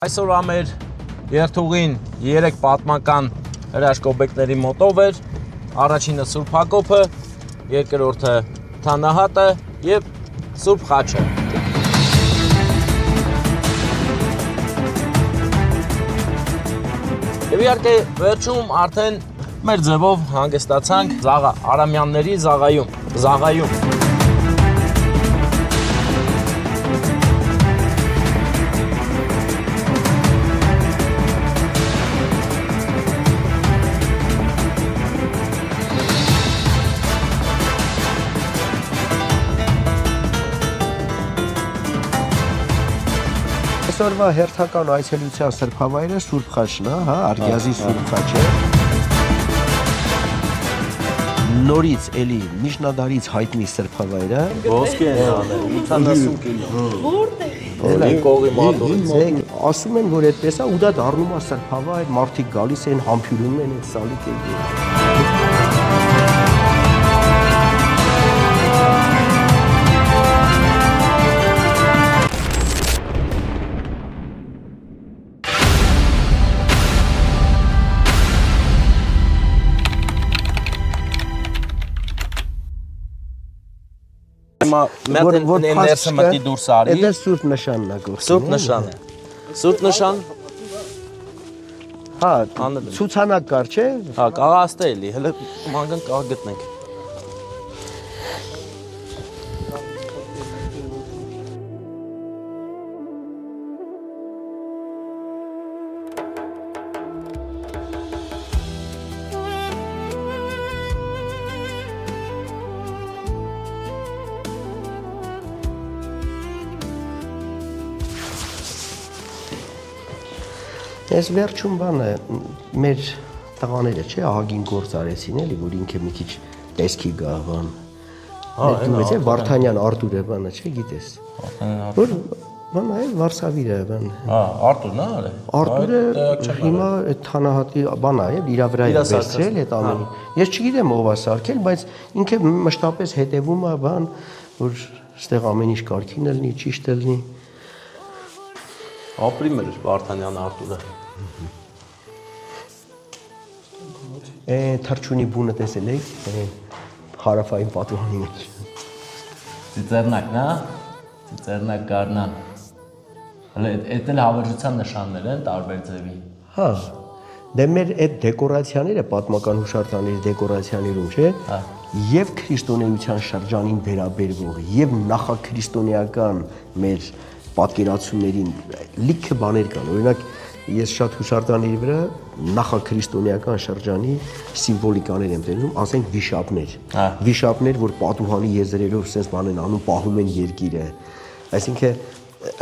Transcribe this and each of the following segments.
Այսօր ամեր երթուղին 3 պատմական հրաշքօբյեկտների մոտով էր, առաջինը Սուրբ Հակոբը, երկրորդը Թանահատը և Սուրբ Խաչը։ Եվ իհարկե վերջում արդեն մեր ձևով հանգստացանք Արամյանների զաղայում։ Այսօրվա հերթական այցելության սրբավայրը Սուրբ Խաչն է, հա, Արգյազի Սուրբ Խաչը։ Նորից էլի միջնադարից հայտնի սրբավայրը։ Ոսկե են անել, 80 կիլո։ Որտե՞ղ։ Այն կողի մատորից։ Ասում են, որ այդպես է, ու դա դառնում է սրբավայր, մարդիկ գալիս են, համբուրում են այդ սալիկը։ Որ ներսը մտի դուրս արի։ Դա Սուրբ նշանն է գորգի։ Սուրբ նշան է։ Սուրբ նշան։ Հա, ցուցանակ կար, չէ։ Հա, կաղաստե էլի, հələ մանգան կաղ գտնենք։ Ես վերջում բանը մեր տղաները, չէ, ահագին գործ արեցին էլի, որ ինքը մի քիչ տեսքի գա բան։ Դու չէ, Վարդանյան Արտուրը բանը, չէ, գիտես։ Որ բանը է Վարշավիա բան։ Հա, Արտուրն է արել։ Արտուրը հիմա այդ Թանահատի բանը է, իր վրա է վերցրել այդ ամենը։ Ես չգիտեմ ով է սարքել, բայց ինքը մշտապես հետևում է բան, որ այստեղ ամեն ինչ կարգին լինի, ճիշտ լինի։ Ապրի մեր Վարդանյան Արտուրը։ Թրջունի բունը տեսել եք, հարավային պատուհանի մեջ։ Ծիծեռնակն է, ծիծեռնակ գարնան։ Հələ այդ էլ հավերժության նշաններ են տարբեր ձևի։ Հա, դե մեր այդ դեկորացիաները, պատմական հուշարձանների դեկորացիաներում, չէ, եւ քրիստոնեության շրջանին վերաբերվող, եւ նախաքրիստոնեական մեր պատկերացումներին լիքը բաներ կան, օրինակ ես շատ հուշարձանների վրա նախաքրիստոնեական շրջանի սիմվոլիկաներ եմ տենում, ասենք վիշապներ, որ պատուհանի եզրերով sense բան են անում, պահում են երկիրը, այսինքն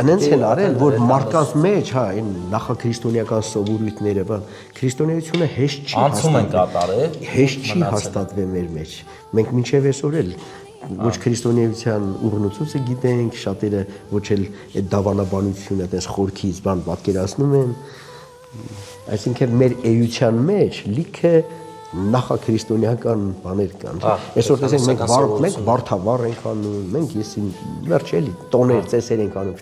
այնց են արել, որ մարդկանց մեջ, հա, այն նախաքրիստոնեական սովորույթները, բան, քրիստոնեությունը հեշտ չի հաստատվել մեր մեջ։ Մենք մինչև այսօր էլ ոչ քրիստոնեության ուղղությունից գիտենք, շատերը ոչ էլ այդ դավանաբանությունը այդպես խորքից բան պատկերացնում են, այսինքն մեր էության մեջ լիքը նախաքրիստոնեական բաներ կան։ Այսօր տեսենք մենք վարդավառ ենք անում, մենք վերջ էլի տոներ, ծեսեր ենք անում,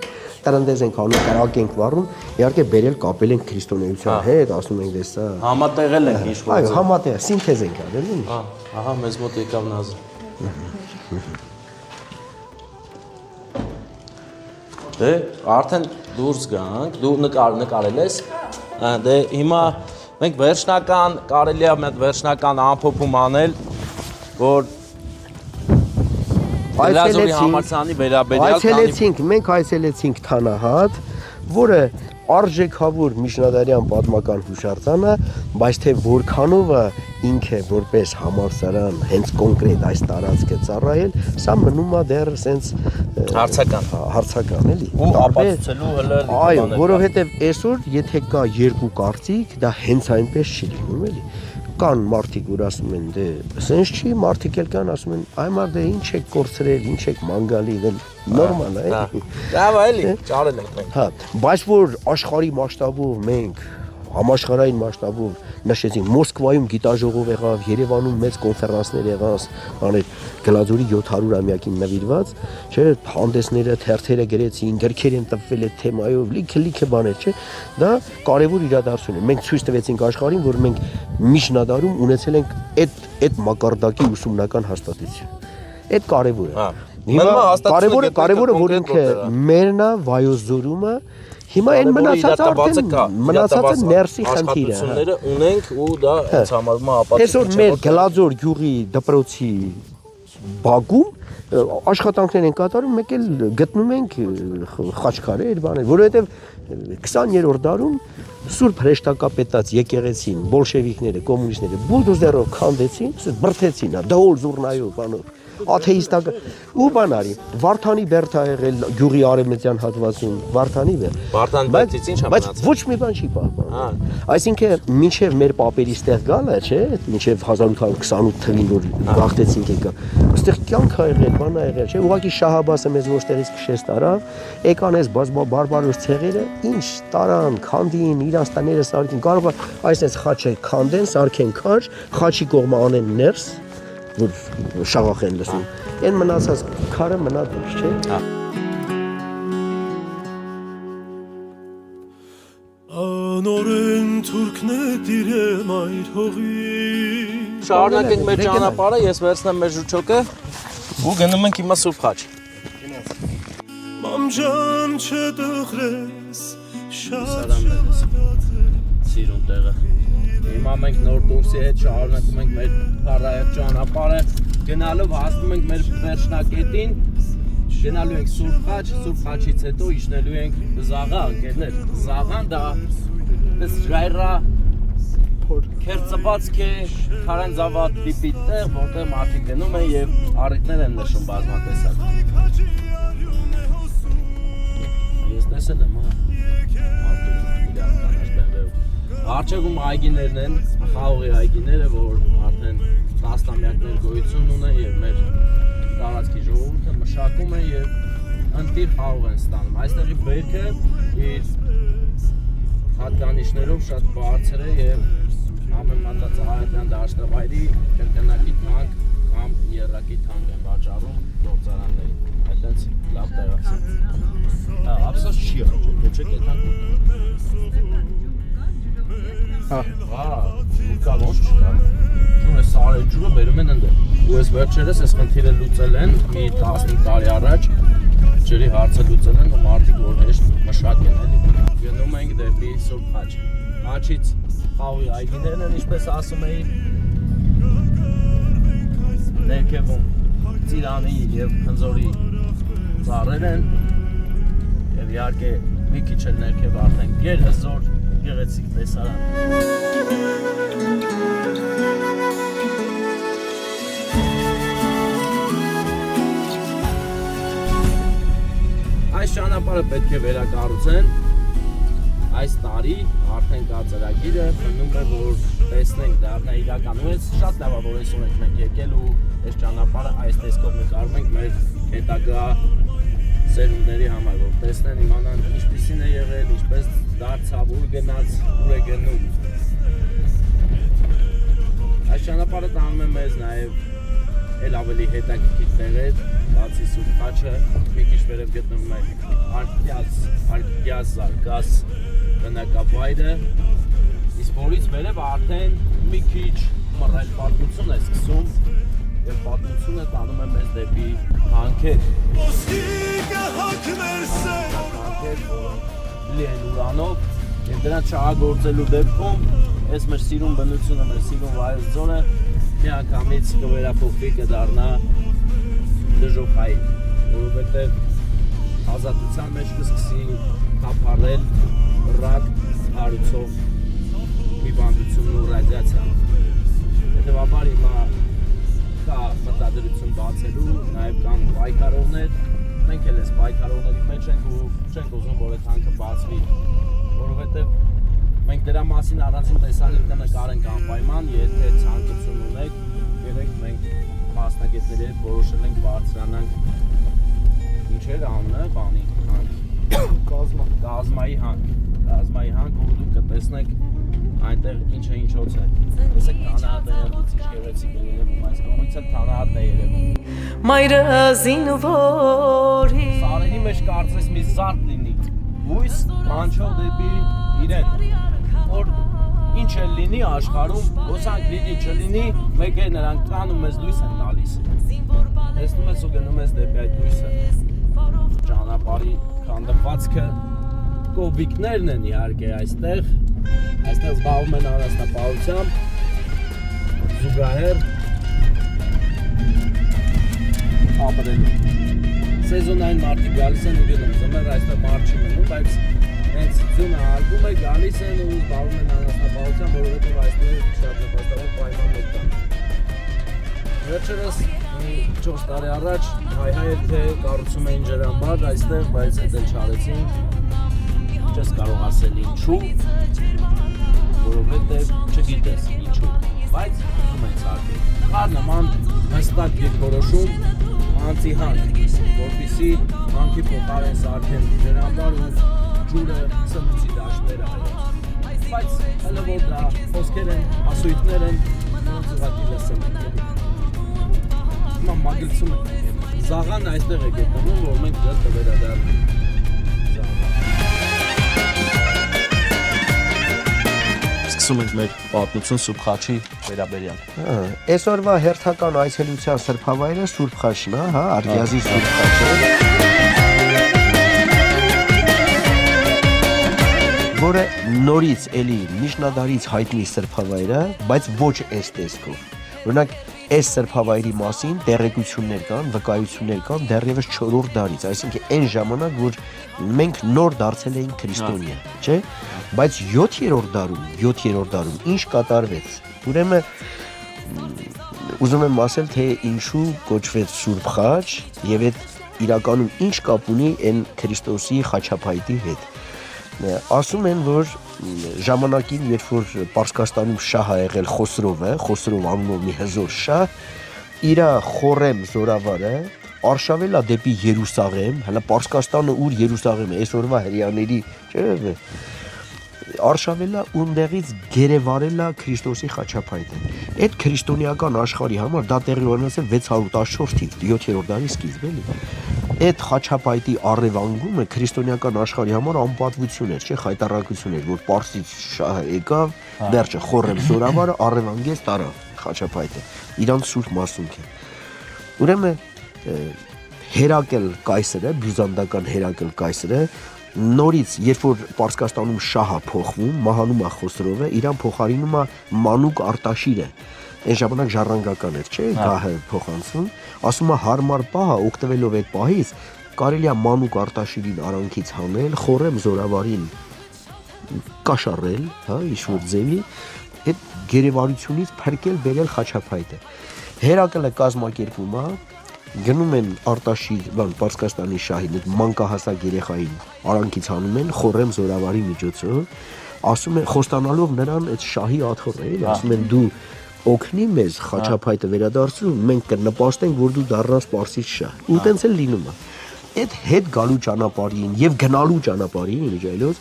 տրնդեզ ենք անում, կրակ ենք վառում, իհարկե բերել կապել ենք քրիստոնեության հետ, ասում ենք դեսա։ Համատեղել ենք ինչ-որ։ Այո, համատեղ, սինթեզ ենք արել, էլի։ Ահա, մեզ մոտ եկավ Նազը։ Դե արդեն դուրս գանք, դու նկարել ես, դե հիմա մենք վերջնական, կարելի է մեկ վերջնական ամփոփում անել, որ Լազուրի համալսարանի վերաբերյալ մենք այցելեցինք Թանահատ, որը արժեքավոր միջնադարյան պատմական հուշարձան է, բայց թե որքանով է ինքը որպես համալսարան հենց կոնկրետ այս տարածքը ծառայել, սա մնում է դեռ սենց հարցական էլի։ Ու ապացուցելու հələ այո, որովհետև այսօր եթե կա երկու կարծիք, դա հենց այնպես չի լինում էլի։ Կան մարդիկ, որ ասում են, դե սենց չի, մարդիկ էլ կան ասում են, այ մար դե ինչ եք կորցրել, ինչ եք մանգալի, դե նորմալ է։ Դա էլի, ճարել ենք մենք։ Հա, բայց որ աշխարհի մասշտաբով մենք համաշխարհային մասշտաբով նշեցին Մոսկվայում գիտաժողով եղավ, Երևանում մեծ կոնֆերանսներ եղան, բաներ Գլաձորի 700-ամյակին նվիրված, չէ, հանդեսները, թերթերը գրեցին, գրքեր են տպվել այդ թեմայով, լիքը բաներ, չէ, դա կարևոր իրադարձություն է։ Մենք ցույց տվեցինք աշխարհին, որ մենք միջնադարում ունեցել ենք այդ մակարդակի ուսումնական հաստատություն։ Այդ կարևոր է։ Կարևորը որ ինքը մերն է վայոց ձորումը, հիմա այն մնացածը ներսի խնդիրը։ Հաստատությունները ունենք ու դա ինձ համարվում է ապացույց։ Այսօր մեր Գլաձոր գյուղի դպրոցի բակում աշխատանքներ են կատարում, մեկ էլ գտնում ենք խաչքարեր, բաներ, որովհետև 20-րդ դարում Սուրբ հրեշտակապետած եկեղեցին բոլշևիկները, կոմունիստները բուլդոզերով քանդեցին, բրդեցին, դահոլ զուռնայով, բանով, աթեիստական ու բան արի։ Վարդանի բերդ ա եղել գյուղի արևմտյան հատվածում, Վարդանի բերդ։ Վարդան բերդից ինչ ա մնացել։ Բայց ոչ մի բան չի պահպանվել։ Այսինքն մինչև մեր պապերի ստեղ գալը, չէ, մինչև 1828 թվին որ գաղթեցինք եկա։ Այստեղ կյանք ա եղել, բան ա եղել, չէ, ուղղակի Շահաբասը մեզ ոչտեղից քշեց տարավ, եկան այս բարբարոս ցեղերը, ինչ տարան, քանդին, իրանց տները սարքին, կարող է այսպես խաչը քանդեն, սարքեն քաչ, խաչի կողմը անեն ներս, որ շաղախ են լսում։ Այն մնացած քարը մնա դուրս, չէ։ Անորեն թուրքն է դիրեմ այր հողի։ Շարունակենք մեր ճանապարհը, ես վերցնեմ մեր ժուճոկը ու գնում ենք հիմա Սուրբ Խաչ։ Մամջան չդխրես, շատ Սիրուն տեղը։ Հիմա մենք նոր դուրսի հետ շարունակում ենք մեր փառահեղ ճանապարհը, գնալով հասնում ենք մեր վերջնակետին, գնալու ենք Սուրբ Խաչ, Սուրբ Խաչից հետո իջնելու ենք Զաղա, ընկերներ։ Զաղան դա պես ժայռա քերծված է քարանձավատ տիպի տեղ, որտեղ մարդիկ գնում են եւ առիթներ են նշում բազմատեսակ։ Ես տեսել եմ, Արջևում այգիներն են, խաղողի այգիները, որ արդեն տասնամյակներ գոյություն ունեն եւ մեր տարածքի ժողովուրդը մշակում են եւ ընտիր խաղող են ստանում։ Այստեղի բերքը իր հատկանիշներով շատ բարձր է եւ ամեն մատածահայտյան դաշտավայրի կրկնակի թանկ կամ երրակի թանկ են վաճառում գործարաններին։ Այդտենց լավ տեղացի։ Ափսոս չի եղել, չէ՞ կեթան։ Կա ոչ չկա։ Ջուրը սարի ջուրը բերում են ընդեր։ Ու այս վերջերս այս խնդիրը լուծել են մի 15 տարի առաջ ջրի հարցը լուծել են ու մարդիկ որ հեշտ մշակեն էլի։ Գնում ենք դեպի Սուրբ Խաչ։ Խաչից խաղողի այգիներն են, ինչպես ասում էի։ Ներքևում ծիրանի եւ խնձորի ծառեր են։ Եվ իհարկե մի քիչ էլ ներքև արդեն գերհզոր գեղեցիկ տեսարան։ Այս ճանապարհը պետք է վերակառուցեն այս տարի, արդեն կա ծրագիրը, մնում է որ տեսնենք դառնա իրական։ Ու այս շատ լավ է որ այսօր ենք մենք եկել ու այս ճանապարհը այս տեսքով նկարում ենք մեր հետագա սերունդների համար, որ տեսնեն իմանան ինչպիսին է եղել, ինչպես դարձավ, ուր գնաց, ուր է գնում։ Այս ճանապարհը տանում է մեզ նաև էլ ավելի հետաքրքիր տեղեր, բացի Սուրբ Խաչը, մի քիչ վերև գտնվում է Արկյազ զարգաց բնակավայրը, իսկ որից վերև արդեն մի քիչ մռայլ պատմություն է սկսում եւ պատմությունը տանում է մեզ դեպի հանքեր։ Հանքեր, որոնք լի են ուրանով եւ դրանց շահագործելու դեպքում այս մեր սիրուն բնությունը, մեր սիրուն վայոց ձորը միանգամից կվերափոխվի կդառնա դժոխային, որովհետեւ ազատության մեջ կսկսի թափառել ռակ հարուցող հիվանդությունն ու ռադիացիան։ Հետևաբար հիմա կա մտադրություն բացելու, նաև կան պայքարողներ, մենք էլ այս պայքարողների մեջ ենք ու չենք ուզում, որ այդ հանքը բացվի, որովհետև մենք դրա մասին առանցին տեսանիք կնկարենք անպայման, եթե ցանկություն ունեք, ելեք մենք մասնագետների հետ որոշել ենք բարձրանանք ինչեր անունը, բանի հանք, կազմայի հանք ու դուք տեսնեք այնտեղ ինչոց է։ Տեսեք Թանահատը երբից ինչ գեղեցիկ է երևում, այս կողմից էլ Թանահատն է երևում։ Մայրը զինվորի Սարերի մեջ կարծես մի զարդ լինի, հույս կանչող դեպի իրեն, որ ինչ էլ լինի աշխարհում, ոսանք լինի, չլինի, մեկ է նրանք կան ու մեզ լույս են տալիս։ Տեսնում ես ու գնում ես դեպի այդ լույսը։ Ճանապարհի քանդվածքը կոբիկներն են իհարկե այստեղ զբաղվում են անասնապահությամբ, զուգահեռ ապրելու։ Սեզոնային մարդիկ գալիս են ու գնում, ձմեռ այստեղ մարդ չի մնում, բայց հենց ձյունը հարգում է, գալիս են ու զբաղվում են անասնապահությամբ, որովհետև այստեղ շատ նպաստավոր պայմաններ կան։ Վերջերս 4 տարի առաջ հայ-հայ թե կառուցում էին ջրամբար այստեղ, բայց հետ էլ չարեցին, չես կարող ասել ինչու, որովհետև չգիտես ինչու, բայց ուզում են սարքել։ Կար նման հստակ դիրքորոշում անտիհանք, որպեսզի հանքի փոխարեն սարքեն ջրամբար ու ջուրը սնուցի դաշտերը հայոց։ Բայց հələ որ դա խոսքեր են, ասույթներ են, նրանց ուղղակի լսել են։ Հիմա մագլցում են։ Զաղան այստեղ է գտնվում, որ մենք դեռ կվերադառնանք։ Սկսում ենք մեր պատմություն Սուրբ Խաչի վերաբերյալ։ Այսօրվա հերթական այցելության սրբավայրը Սուրբ Խաչն է, հա, Արգյազի Սուրբ Խաչը, որը նորից էլի միջնադարից հայտնի սրբավայր է, բայց ոչ այս տեսքով։ Օրինակ, այս սրբավայրի մասին տեղեկություններ կան, վկայություններ կան դեռևս 4-րդ դարից, այսինքն այն ժամանակ, որ մենք նոր դարձել էինք քրիստոնյա, չէ՞։ Բայց 7-րդ դարում ինչ կատարվեց։ Ուրեմն ուզում եմ ասել, թե ինչու կոչվեց Սուրբ Խաչ եւ այդ իրականում ինչ կապ ունի այն Քրիստոսի խաչապայտի հետ։ Ասում են, որ ժամանակին, երբ որ Պարսկաստանում շահ ա եղել Խոսրով անունով մի հզոր շահ, իր Խորեմ զորավարը արշավել է դեպի Երուսաղեմ, հələ Պարսկաստանը ուր Երուսաղեմ է, այսօրվա հрьяաների, չէ՞, արշավել է ունդեղից գերեվարել է Քրիստոսի խաչապայտը։ Այդ քրիստոնեական աշխարհի համար դա տեղի ունեցել 614 թիվ, 7-րդ դարի սկիզբ էլի։ Այդ խաչապայտի առևանգումը քրիստոնեական աշխարհի համար անպատվություն էր, չէ՞, խայտառակություն էր, որ Պարսից շահը եկավ, վերջը Խորեմ զորավարը առևանգեց տարավ խաչապայտը, իրանց սուրբ մասունքը։ Ուրեմն Հերակլ կայսրը, բյուզանդական Հերակլ կայսրը նորից, երբ որ Պարսկաստանում շահ է փոխվում, մահանում է Խոսրովը, իրան փոխարինում է Մանուկ Արտաշիրը։ Այն ժամանակ ժառանգական էր, չէ՞, գահը փոխանցվում, ասում է հարմար պահ է, օգտվելով այդ պահից, կարելի է Մանուկ Արտաշիրին արանքից հանել, Խորեմ զորավարին կաշառել, հա, ինչ-որ ձևի, այդ գերեվարությունից փրկել բերել խաչապայտը։ Հերակլը կազմակերպում է, գնում են Արտաշիր, Պարսկաստանի շահին, այդ մանկահասակ երեխային արանքից հանում են Խորեմ զորավարի միջոցով, ասում են, խոստանալով նրան այդ շահի աթոռը, ասում են դու օգնի մեզ խաչապայտը վերադարձնում, մենք կնպաստենք, որ դու դառնաս Պարսից շահ։ Ու տենց էլ լինում է։ Այդ հետ գալու ճանապարհին եւ գնալու ճանապարհին միջայլոց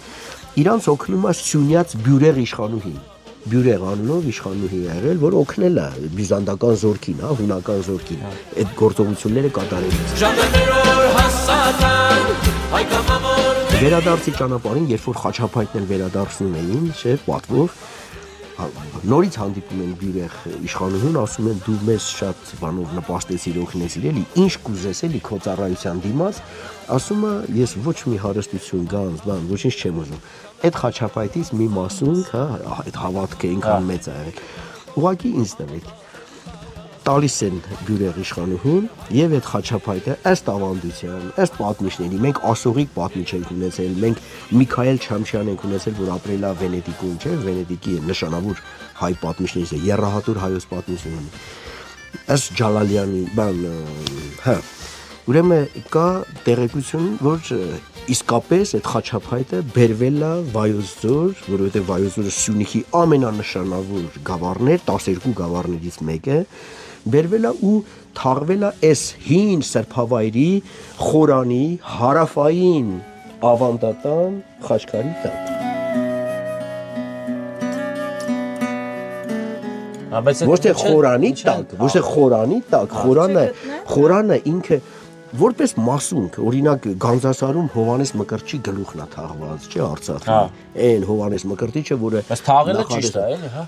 իրանց օգնում է Սյունյաց Բյուրեղ իշխանուհին։ Բյուրեղ անունով իշխանուհի է եղել, որ օգնել է բյուզանդական զորքին, հա, հունական զորքին, այդ գործողությունները կատարելիս։ Վերադարձի ճանապարհին, երբ որ խաչապայտն էլ վերադարձնում էին, չէ, պատվով, նորից հանդիպում են Բյուրեղ իշխանուհուն, ասում են դու մեզ շատ բանով նպաստեցիր, օգնեցիր, էլի, ինչ կուզես էլի քո ծառայության դիմաց, ասում է ես ոչ մի հարստություն, գանձ, բան, ոչինչ չեմ ուզում։ Այդ խաչապայտից մի մասունք, հա, այդ հավատքը ինքան մեծ է եղել։ Ուղղակի ինձ տվեք։ Տալիս են Բյուրեղ իշխանուհուն եւ այդ խաչապայտը ըստ ավանդության, ըստ պատմիչների, մենք ասողիկ պատմիչ ենք ունեցել, մենք Միքայել Չամչյան ենք ունեցել, որ ապրել է Վենետիկում, չէ, Վենետիկի նշանավոր հայ պատմիչներից է, եռահատուր հայոց պատմություն ունի։ Ըստ Ջալալյանի, հա, ուրեմն կա տեղեկություն, որ իսկապես այդ խաչապայտը բերվել է Վայոց ձոր, որովհետեւ Վայոց ձորը Սյունիքի ամենանշանավոր գավառն էր, 12 գավառներից մեկը, բերվել է ու թաղվել է այս հին սրբավայրի խորանի հարավային ավանդատան Խաչքարի տակ։ Ոչ թե խորանի տակ, ոչ թե խորանի տակ, խորանը ինքը որպես մասունք, օրինակ Գանձասարում Հովանես Մկրտչի գլուխն է թաղված, չէ, Արցախի։ Այն Հովանես Մկրտիչը, որը Բայց թաղելը ճիշտ է, էլի, հա։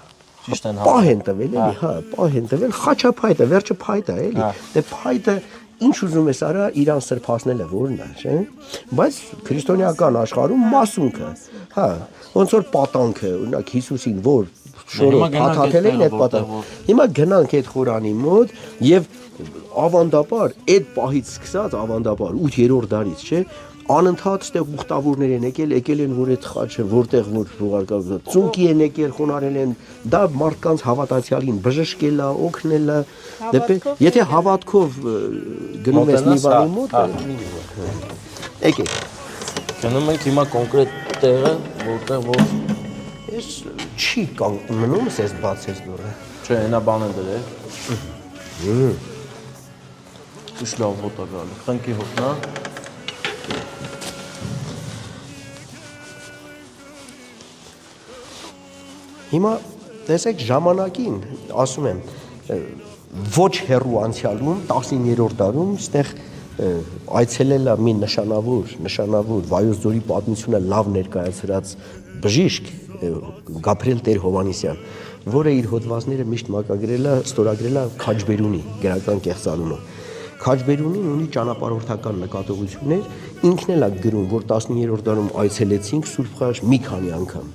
Ճիշտ են պահ են տվել, էլի, հա, պահ են տվել, խաչափայտը, վերջը փայտը, էլի։ Դե փայտը ինչ ուզում ես արա, իրան սրբացնելը որն է, չէ։ Բայց քրիստոնեական աշխարհում մասունքը, հա, ոնց որ պատանքը, օրինակ Հիսուսին որ շորով փաթաթել էին այդ պատանքը։ Հիմա գնանք այդ Խորանի մոտ եւ ավանդաբար այդ պահից սկսած ավանդաբար 8-րդ դարից, չէ, անընդհատ ստեղ ուխտավորներ են եկել են որ այդ խաչը որտեղ որ ուղարկած ծունկի են եկել խոնարել են դա մարդկանց հավատացյալին բժշկելա օգնելա եթե հավատքով գնում ես մի բանի մոտ եկեք գնում ենք հիմա կոնկրետ տեղը որտեղ որ ես չի մնում ես բացես դուրը չէ հենա բան են դրել Ինչ լավ հոտ է գալի, խնկի հոտն է Հիմա տեսեք ժամանակին, ասում եմ, ոչ հեռու անցյալում 19-րդ դարում ստեղ այցելել է մի նշանավոր Վայոց ձորի պատմությունը լավ ներկայացրած բժիշկ Գաբրիել Տեր Հովհաննիսյան, որը իր հոդվածները միշտ մակագրել է, ստորագրել է Քաջբերունի գրական կեղծանունով։ Քաջբերունին ունի ճանապարհորդական նկատողություններ, ինքն էլ է գրում, որ 19-րդ դարում այցելեցինք Սուրբ Խաչ մի քանի անգամ։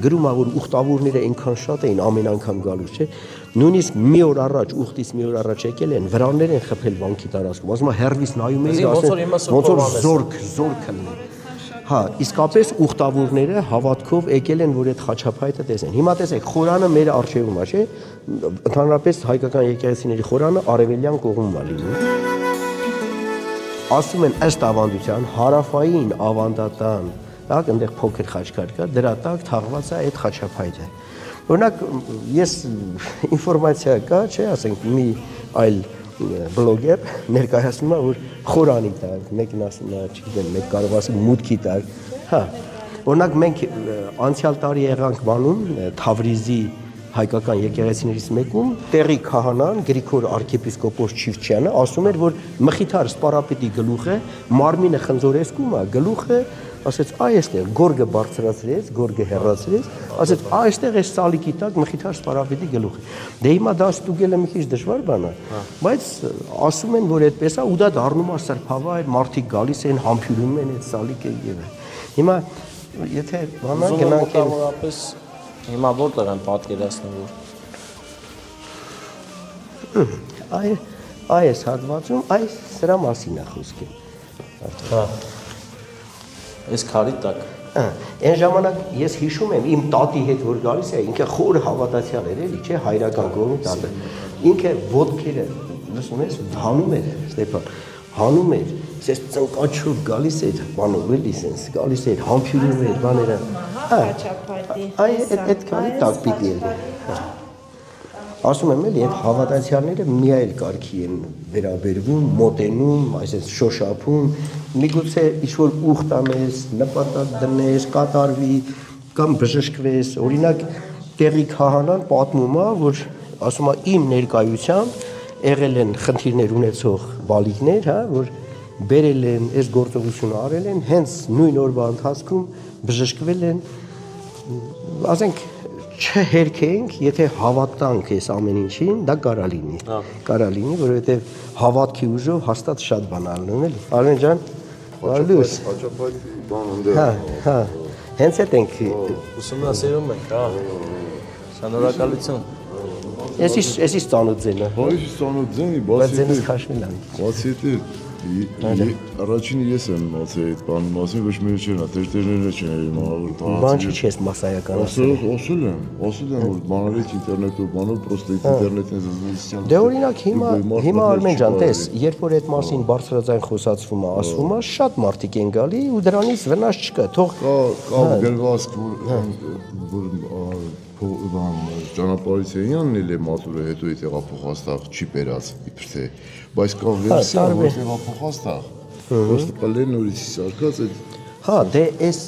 Գրում է, որ ուխտավորները այնքան շատ էին ամեն անգամ գալուց, չէ։ Նույնիսկ մի օր առաջ, ուխտից մի օր առաջ եկել են, վրաններ են խփել վանքի տարածքում, ասում է հերվից նայում էին, ասում ոնց որ զորք լինի։ Հա, իսկապես ուխտավորները հավատքով եկել են, որ այդ խաչափայտը տեսնեն։ Հիմա տեսեք, խորանը մեր առջևում է, չէ։ Ընդհանրապես հայկական եկեղեցիների խորանը արևելյան կողմում է լինում։ Ասում են ըստ ավանդության հարավային ավանդատան, տակ այնտեղ փոքր խաչքար կա, դրա տակ թաղված է այդ խաչափայտը։ Օրինակ, ես ինֆորմացիա կա, չէ, ասենք մի այլ բլոգեր ներկայացնում է, որ խորանի տակ, մեկն ասում է, չգիտեմ, մեկ կարող ասի մուտքի տակ, հա, օրինակ մենք անցյալ տարի եղանք բանում Թավրիզի հայկական եկեղեցիներից մեկում, տեղի քահանան Գրիգոր arczepiskopos Չիվչյանը ասում էր, որ Մխիթար սպարապետի գլուխը, մարմինը խնձորեսկում է, գլուխը ասեց այստեղ գորգը բարձրացրեց, գորգը հեռացրեց, ասեց այստեղ է սալիկի տակ Մխիթար սպարապետի գլուխը։ Դե հիմա դա ստուգելը մի քիչ դժվար բան է, բայց ասում են, որ այդպես է ու դա դառնում է սրբավայր, մարդիկ գալիս են, համբուրում են այդ սալիկը եւ հիմա եթե բանա գնանք մոտավորապես հիմա որտեղ են պատկերացնում որ այս հատվածում այս սրա մասին է խոսքը։ Հա Այս քարի տակ։ Այն ժամանակ ես հիշում եմ իմ տատի հետ որ գալիս է, ինքը խորը հավատացյալ էր, էլի, չէ, հայրական կողմի տատը։ Ինքը ոտքերը, լսում ես, հանում էր, Ստեփան, հանում էր, ես ծնկաչով գալիս էր, բանով էլի sense, գալիս էր, համբուրում էր, բաները։ Հա, այդ քարի տակ պիտի էր։ Ասում եմ էլի, այդ հավատացյալները մի այլ կարգի են վերաբերվում, մոտենում, այսպես շոշափում, միգուցե ինչ-որ ուխտ անես, նպատակ դնես, կատարվի կամ բժշկվես, օրինակ տեղի քահանան պատմում է, որ ասում է իմ ներկայությամբ եղել են խնդիրներ ունեցող բալիկներ, հա, որ բերել են, այս գործողությունը արել են, հենց նույն օրվա ընթացքում բժշկվել են, ասենք չհերքենք, եթե հավատանք այս ամեն ինչին, դա կարա լինի, որովհետև հավատքի ուժով հաստատ շատ բան ալնում էլի։ Արմեն ջան, լույս։ Հաճապայտ բան ընդեղ։ Հա, հենց այդ ենք ուսումնասիրում ենք, հա։ Շնորհակալություն։ Էսի ծանոթ ձենը։ Բայց ծանոթ ձենի, բայց ձենս քաշվել է։ բացի այդ առաջինը ես եմ իմացել այդ բանի մասին, ոչ մի չէ, տերտերները չեն իմացել։ Բան չի ես մասսայական ասել եմ, որ բանալից ինտերնետով բանով պրոստը ինտերնետն զզվեցյան։ Դե օրինակ հիմա Արմեն ջան, տես, երբ որ այդ մասին բարձրաձայն խոսացվում է, ասվում է, շատ մարդիկ են գալի ու դրանից վնաս չկա, թող կա գրված որ ճանապարհիցենյանն էլ է մատուրը հետո է տեղափոխաստաղ չի բերած իբր թե բայց կա վերսիա որ տեղափոխաստաղ պրոստը կլեն նորից սարկած այդ Հա, դե այս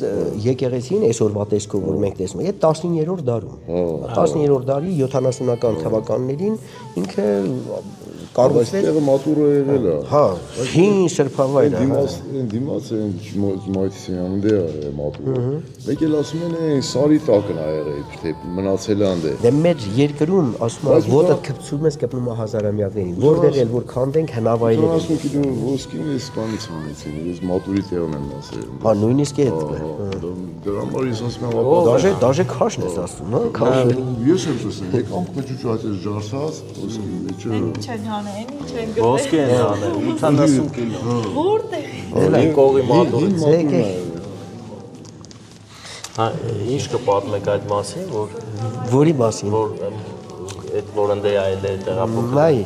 եկեղեցին այսօրվա տեսքով որ մենք տեսնում ենք, 19-րդ դարում։ 19-րդ դարի 70-ական թվականներին ինքը կառուցվել Այստեղը մատուրը եղել է։ հա, հին սրբավայր է։ Դիմաց են Մայթիսյանը դե է մատուրը։ Մեկ էլ ասում են այն սարի տակն ա եղել, թե մնացել է անդե։ Դե մեր երկրում ասում են ոտը քպցում ես կպնում է հազարամյակներին։ Որտեղ էլ որ քանդենք հնավայրեր։ 40 կիլո ոսկին էս բանից հանեցին, ես մատուրի տեղն եմ ասել։ Հա, նույնիսկ այդ։ Դրա համար ես ասում եմ, Դաժե քաշն ես ասում, հա, քաշ։ ես եմ տեսել, եկամ քիչ այդպես ջարսած, ոսկի մեջը։ Չեն հանեն, ինչ են գտել։ Ոսկի են անել 80 կիլո։ Որտեղ։ Հենց կողի մատորից։ Եկե։ Հա, ինչ կպատմեք այդ մասին, Որի մասին։ որ այդ որընդե այլ է տեղափոխել։ Նայ,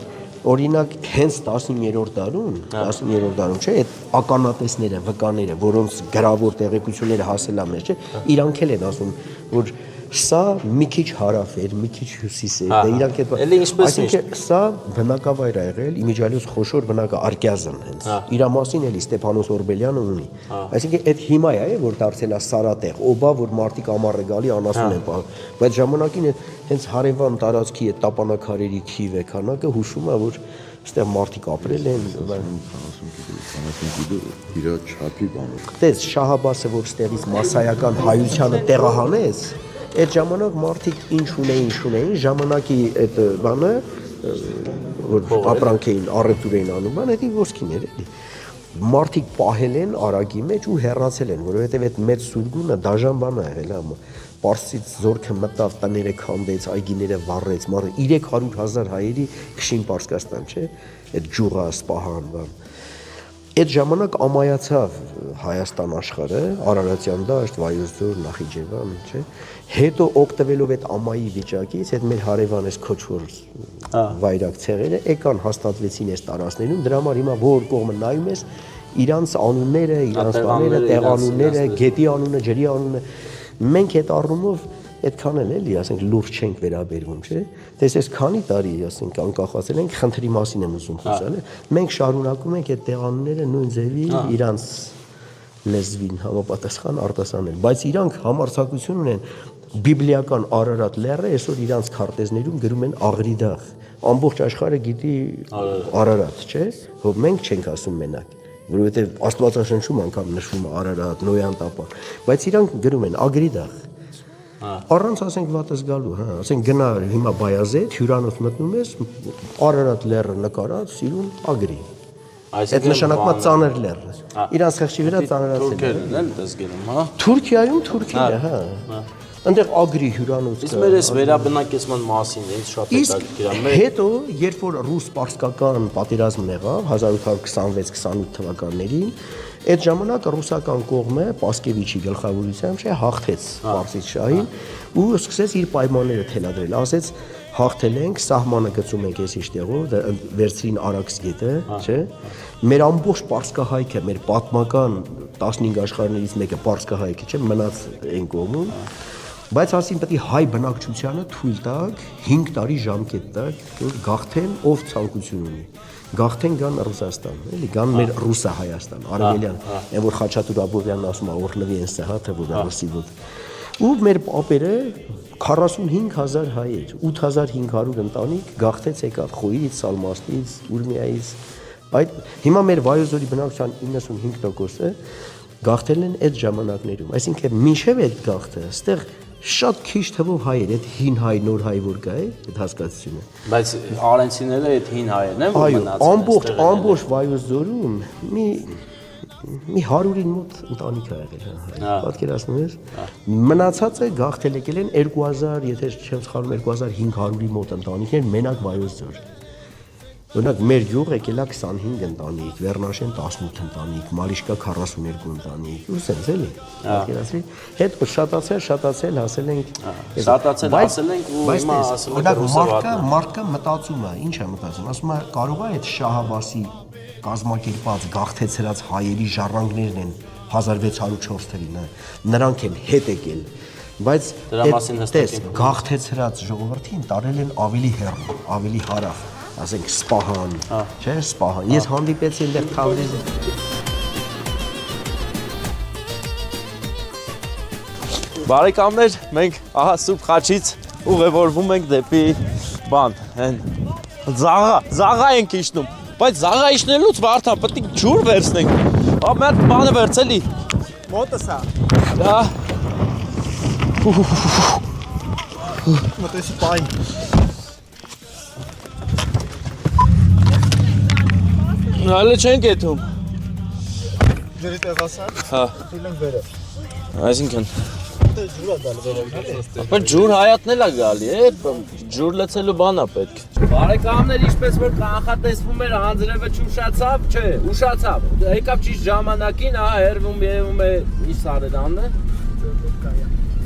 օրինակ հենց 19-րդ դարում, չէ, այդ ականատեսները, վկաները, որոնց գրավոր տեղեկությունները հասել է մեզ, չէ, իրանք էլ են ասում, որ սա մի քիչ հարավ էր, մի քիչ հյուսիս էր, դե իրանք այդ Էլի ինչպես այսինքն սա բնակավայր է եղել, իմիջիալյուս խոշոր բնակա Արկյազն հենց։ Իր մասին էլի Ստեփանոս Օրբելյանը ունի։ Այսինքն այդ հիմա է, որ դարձել է սարատեղ, օբա, որ մարտիկ ամառը գալի անասուն են պահ։ Բայց ժամանակին հենց հարևան տարածքի այդ տապանակարերի քիվ է քանակը հուշում է, որ այստեղ մարդիկ ապրել են, 40 կիլո իր չափի բանով։ Տես Շահաբասը, որ ստեղից մասսայական հայությանը տեղահանեց, այդ ժամանակ մարդիկ ինչ ունեին, ժամանակի այդ բանը, որ ապրանք էին, առևտուր էին անում, բան, դա ոսկին էր էլի։ Մարդիկ պահել են արագի մեջ ու հեռացել են, որովհետև այդ մեծ սուրգունը դաժան բան է եղել, հա։ Պարսից զորքը մտավ, տները քանդեց, այգիները վառեց, 300,000 հայերի քշին Պարսկաստան, չէ, այդ ջուղա, Սպահան, բան։ Այդ ժամանակ ամայացավ Հայաստան աշխարհը, Արարատյան դաշտ, Վայոց ձոր, Նախիջևան, չէ։ Հետո օգտվելով այդ ամայի վիճակից, այդ մեր հարևանես քոչվոր վայրակ ցեղերը եկան հաստատվեցին այս տարածքներում, դրա համար հիմա որ կողմը նայում ես, իրանց անունները, իրանց տաները, տեղանունները, գետի անունը, ջրի անունը, մենք այդ առումով այդքան էլ էլի, ասենք լուրջ չենք վերաբերվում, չէ։ Տեսես քանի տարի, ասենք անկախացել ենք, խնդրի մասին եմ ուզում խոսալ, մենք շարունակում ենք այդ տեղանունները նույն ձևի իրանց լեզվին համապատասխան արտասանել, բայց իրանք համարձակություն ունեն բիբլիական Արարատ լեռը այսօր իրանց քարտեզներում գրում են Աղրիդաղ, ամբողջ աշխարհը գիտի Արարատ, չէ, որ մենք չենք ասում մենակ, որովհետև Աստվածաշնչում անգամ նշվում է Արարատ, Նոյան տապան, բայց իրանք գրում են Ագրիդաղ։ Առանց ասենք վատս գալու, հա, ասենք գնա հիմա Բայազեդ, հյուրանոց մտնում ես, Արարատ լեռը նկարած, սիրուն Ագրի։ Այդ նշանակում է ծանր լեռը։ Իրանց խեղճի վրա ծանրացել է։ Թուրքերն էլ դες գնում, հա։ Թուրքիայում Թուրքիա, հա։ Այնտեղ Ագրի հյուրանոց կա։ Իսկ մեր այս վերաբնակեցման մասին ինձ շատ հետաքրքիր է։ Հետո, երբ որ ռուս-պարսկական պատերազմն եղավ 1826-28 թվականներին, այդ ժամանակ ռուսական կողմը Պասկևիչի գլխավորությամբ հաղթեց Պարսից շահին ու սկսեց իր պայմանները թելադրել, ասեց հաղթել ենք, սահմանը գծում ենք այս իշտեղով, վերցրին Արաքս գետը, չէ։ Մեր ամբողջ Պարսկահայքը, մեր պատմական 15 աշխարհներից մեկը Պարսկահայքը, չէ, մնաց այն կողմում։ Բայց ասին պետք է հայ բնակչությանը թույլ տակ 5 տարի ժամկետ տակ, որ գաղթեն ով ցանկություն ունի։ Գաղթեն գան Ռուսաստան, էլի գան մեր Ռուսա Հայաստան, Արմենիան, այն որ Խաչատուր Աբովյանն ասում է օրհնվի են սահաթը, որ ռուսի ոտ։ Ու մեր պապերը 45,000 հայեր, 8500 ընտանիք գաղթեց եկավ Խոյից, Սալմաստից, Ուրմիայից։ Այդ հիմա մեր Վայոց ձորի բնակչության 95%-ը գաղթել են այդ ժամանակներում։ Այսինքն մինչև այդ գաղթը, այստեղ շատ քիչ թվով հայեր, այդ հին հայ, նոր հայ որ կա, այդ հասկացությունը։ Բայց արենցիները այդ հին հայերն են, որ մնացել են։ Ամբողջ Վայոց ձորում մի 100-ին մոտ ընտանիք ա եղել, հա։ Պատկերացնում ես։ Մնացածը գաղթել եկել են 2000, եթե չեմ սխալվում, 2500-ի մոտ ընտանիքներ մենակ Վայոց ձոր։ Օրինակ մեր գյուղ եկել է 25 ընտանիք, Վերնաշեն 18 ընտանիք, Մալիշկա 42 ընտանիք, ու սենց էլի։ Պատկերացրի։ Հետո շատացել, հասել ենք։ Շատացել, հասել ենք ու հիմա ասում ենք ռուսը մարդկա մտածում է, ինչ է մտածում, ասում է կարող է այդ Շահաբասի կազմակերպած գաղթեցրած հայերի ժառանգներն են 1604 թվին, նրանք են հետ եկել, բայց դրա մասին հստակ ենք գաղթեցրած ժողովրդին տարել են ավելի հեռու, ավելի հարավ, ասենք Սպահան, չէ, Սպահան։ Ես հանդիպեցի այնտեղ Թավրիզը։ Բարեկամներ, մենք ահա Սուրբ Խաչից ուղևորվում ենք դեպի բան, այն զաղա ենք իջնում, բայց զաղա իջնելուց Վարդան պետք է ջուր վերցնենք։ Ահա մեր բանը վերցելի։ Մոտս է։ Դա Մոտեսի պայն։ Հələ չենք եթում։ Ջրի տեղասան։ Հա։ Թույլենք վերը։ Այսինքն Դե ջուր է դալը վերը։ Բայց ջուր հայատնել է գալի, ջուր լցելու բան է պետք։ Բարեկամներ, ինչպես որ կանխատեսվում էր, անձրևը չուշացավ, չէ, ուշացավ։ Եկավ ճիշտ ժամանակին, ահա հերվում երևում է ինչ սարերանն է։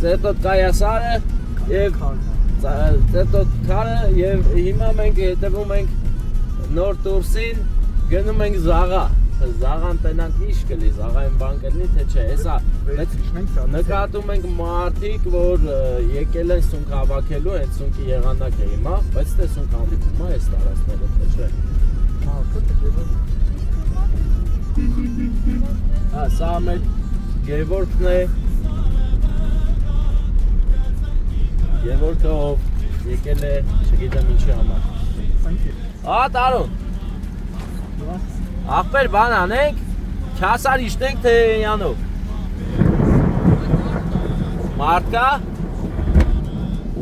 Ծետոտ սարը եւ ծետոտ քարը եւ հիմա մենք հետևում ենք նոր տուրսին, գնում ենք զաղա։ Զաղան տենանք ինչ կլի, զաղային բան կլինի, թե չէ, հեսա, նկատում ենք մարդիկ, որ եկել են սունկ հավաքելու, այդ սունկի եղանակ է հիմա, բայց թե սունկ հանդիպում է այս տարածքները, թե չէ։ Հա, սա մեր Գևորգն է, Գևորգը ով եկել է, չգիտեմ ինչի համար։ Ահա Տարոն։ Ախպեր բան անենք, քասար իշտենք թե յանով։ Մարդ կա։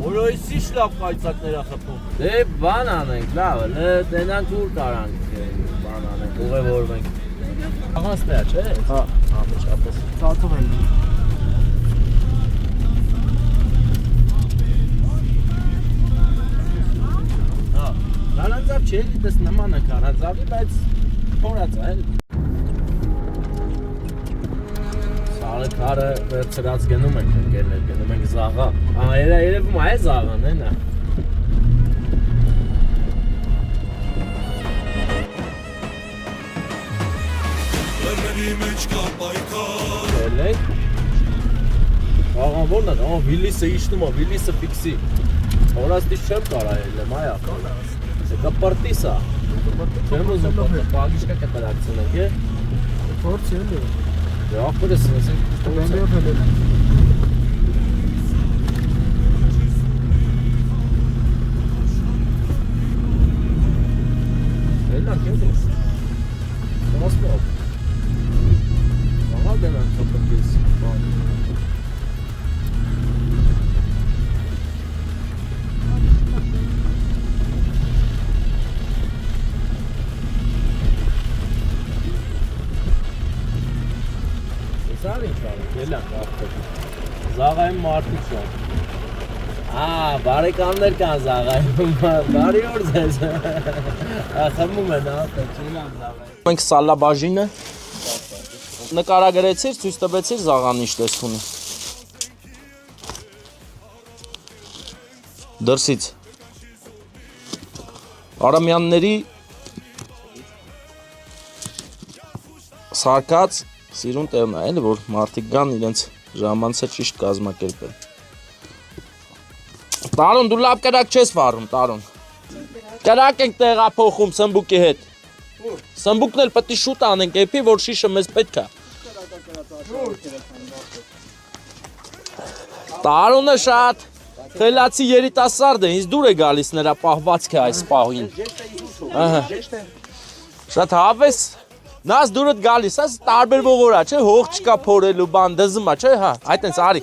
Որոյսի շլապ կայծակներ է խփում։ Դե բան անենք, լավ, տենանք ուր կարանք բան անենք, ուղևորվենք։ Աղանց տեղ, չէ՞։ Հա, ամեջապես։ Ծածով են։ Հա, քարանձավ չէ, դες նման է քարանձավի, բայց փորած է, էլի։ Սարը քարը վերցրած գնում ենք ընկերներ, գնում ենք զաղա։ Ահա երևում է զաղան, է նա։ Լեռների մեջ կա պայքար Ելեք։ Աղան որն է, ահա Վիլիսը իջնում է, Վիլիսը ֆիքսի։ Հորաստից չեմ կարա ելեմ, այա։ Կպրտի սա։ Չեմ ուզում պրտը, պագիշկա կտրակցին ենք, է։ Փորձ ելը։ Դե աղբերս ասենք, Բեմբիով հելել։ Ելակ ելես։ Կասպով։ Աղա գնանք կպրտից, բան։ Սար ինչ արենք, ելանք աղբեր։ Զաղայում մարդիկ շան։ Բարեկամներ կան զաղայում, բարի օր ձեզ։ Խմում են, աղբեր, չելան զաղայում։ Մենք սալաբաժինը նկարագրեցիր, ցույց տվեցիր զաղան ինչ տեսք ունի։ Դրսից Արամյանների սարկած սիրուն տեղն է, էլի որ մարդիկ գան իրենց ժամանցը ճիշտ կազմակերպել։ Տարոն, դու լավ կրակ չես վառում, Տարոն։ Կրակ ենք տեղափոխում սմբուկի հետ։ Սմբուկն էլ պետք է շուտ անենք էփի, որ շիշը մեզ պետք է։ Տարոնը շատ խելացի երիտասարդ է, ինձ դուր է գալիս նրա պահվածքը այս պահին։ Շատ հավես Նաս դուրդ գալիս, այս տարբերվող օրա, չէ, հող չկա փորելու բան, դզմա, չէ, հա, այդ այնց արի։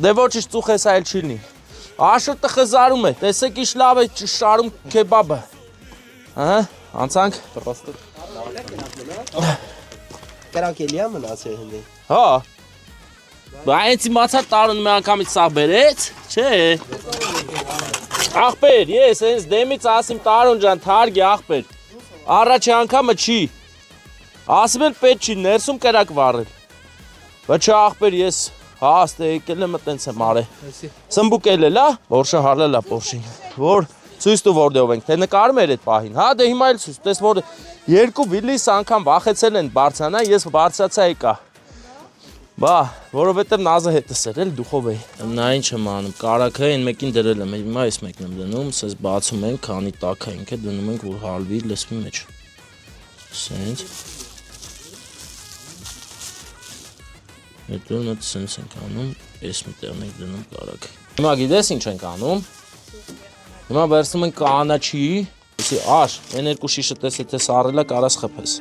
Դե ոչիշ ծուխես այլ չիլնի։ Աշուրտը խզարում է, տեսեք ինչ լավ է շարում քեբաբը։ Ահա, անցանք։ Կրանք էլի է մնացել հնդի։ Հա։ Բայց իմացա Տարոն մի անգամից սա բերեց, չէ։ Ախպեր, ես հենց դեմից ասիմ Տարոն ջան, թարգի ախպեր։ Առաջի անգամը չի, ասում էլ պետք չի, ներսում կրակ վառել, բայց չէ ախպեր ես հաստ է եկել եմ տենց եմ արել, սմբուկ էլ է, որշը հարլել է պորշին, որ ցույց տու որդեով ենք, թե նկարում էր այդ պահին, հա դե հիմա էլ ցույց, տես որ երկու Վիլիս անգամ վախեցել են բարձրանա, ես բարձրացա եկա, բա, որովհետև նազը հետս էր, էլ դուխով էի, նա ինչ եմ անում, կարակը են մեկին դրել եմ, հիմա ես մեկն եմ դնում, սես բացում ենք, քանի տակա ենք է դնում ենք, որ հալվի լսվի մեջ, սենց, հետո նա սենց ենք անում, Ես մի տեղ ենք դնում կարակ։ Հիմա գիտես ինչ ենք անում։ Հիմա վերցնում ենք կանաչի, ասի աշ, այն երկու շիշը տես եթե սառելա կարաս խփես։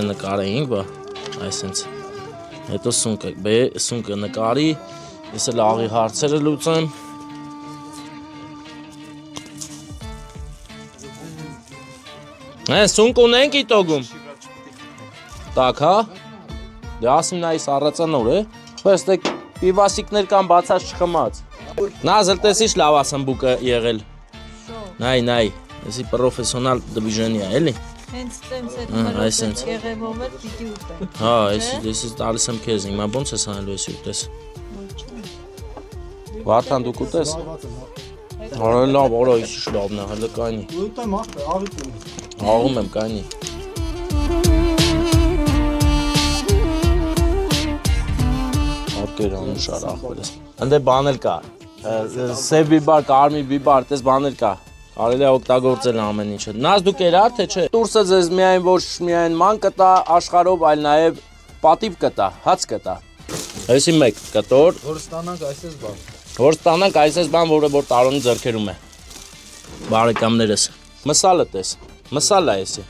Նկարեինք, բա, այսենց, հետո սունկը նկարի, ես էլ աղի հարցերը լուծեմ, սունկ ունենք իտոգում, տակ, հա, դե ասիմ նայիս առացանոր է, պեստեք պիվասիկներ կան բացած չխմած, նա զլտեսիչ լավ ասմբուկը եղել, նայ, եսի պրոֆեսոնալ դվիժենիա, էլի, Հենց տենց այդ մրոտ եղևով էլ պիտի ուտեմ։ Հա, ես տալիս եմ քեզ, հիմա ոնց ես անելու ես ուտես։ Վարդան դու կուտես։ Արա լավ, արա ինչ լավն է, հələ կայնի։ Ուտեմ աղիտ։ Աղում եմ կայնի։ Ակեր անուշար աղբերս։ Ընդ բան էլ կա։ Սև բիբար, կարմիր բիբար, տես բան էլ կա։ Կարելի է օգտագործել ամեն ինչը։ Նազ դու կերար թե չէ։ Տուրսը ձեզ միայն ոչ միայն ման կտա աշխարհով, այլ նաև պատիվ կտա, հաց կտա։ Այսի մեկ կտոր։ Որ ստանանք այսպես բան։ Որ ստանանք այսպես բան, որը որ տարոնի ձեռքերում է։ Բարեկամներս։ Մսալը տես։ Մսալա էսի։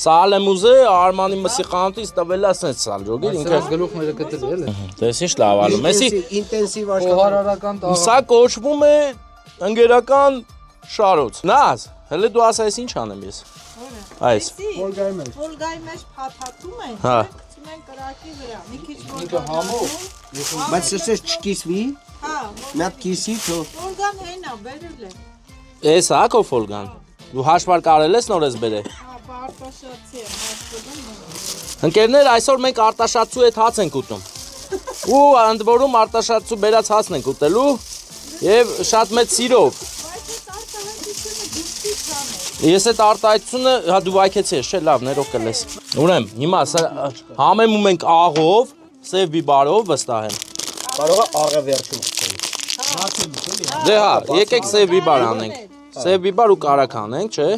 Սալ եմ ուզե Արմանի մսի խանութից տվել է ասենց սալ, ջոգի ինքը գլուխները գտել էլի։ Տես ինչ լավ ալում։ Էսի ինտենսիվ աշխատանք։ Խոհարարական տաղ։ Սա կոչվում է ընկերական շարոց։ Նազ, հələ դու ասա այս ինչ անեմ ես։ Այս։ Վոլգայի մեջ։ Վոլգայի մեջ փաթաթում են, Հա։ գցում են կրակի վրա, մի քիչ վոլգան։ Բայց սրսես չկիսվի, Հա, մի հատ կիսի, թո։ վոլգան հենա, բերել է։ Էս հա քո ֆոլգան։ Դու հաշվար կարել ես նորից բերե։ Հա, արտաշացի է, հաշվում։ Ընկերներ, այսօր մենք արտաշատցու հետ հաց ենք ուտում։ Ու ընդ որում արտաշատցու բերած հացն ենք ուտելու եւ շատ մեծ սիրով։ Ես այդ արտահայտությունը, հա դու վայքեցի ես, չէ, լավ, ներող կլես։ Ուրեմն, հիմա համեմում ենք աղով, սև բիբարով վստահ եմ։ Կարող է աղը վերջում խփել։ Դե հա, եկեք սև բիբար անենք։ Սև բիբար ու կարակ անենք, չէ։